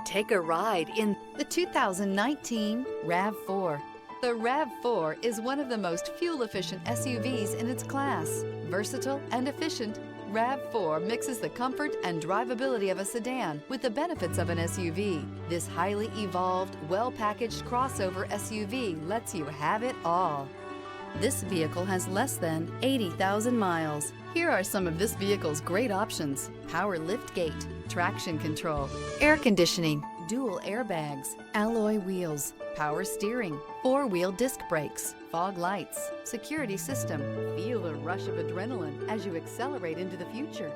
Take a ride in the 2019 RAV4. The RAV4 is one of the most fuel-efficient SUVs in its class. Versatile and efficient, RAV4 mixes the comfort and drivability of a sedan with the benefits of an SUV. This highly evolved, well-packaged crossover SUV lets you have it all. This vehicle has less than 80,000 miles. Here are some of this vehicle's great options: power liftgate, traction control, air conditioning, dual airbags, alloy wheels, power steering, four-wheel disc brakes, fog lights, security system. Feel the rush of adrenaline as you accelerate into the future.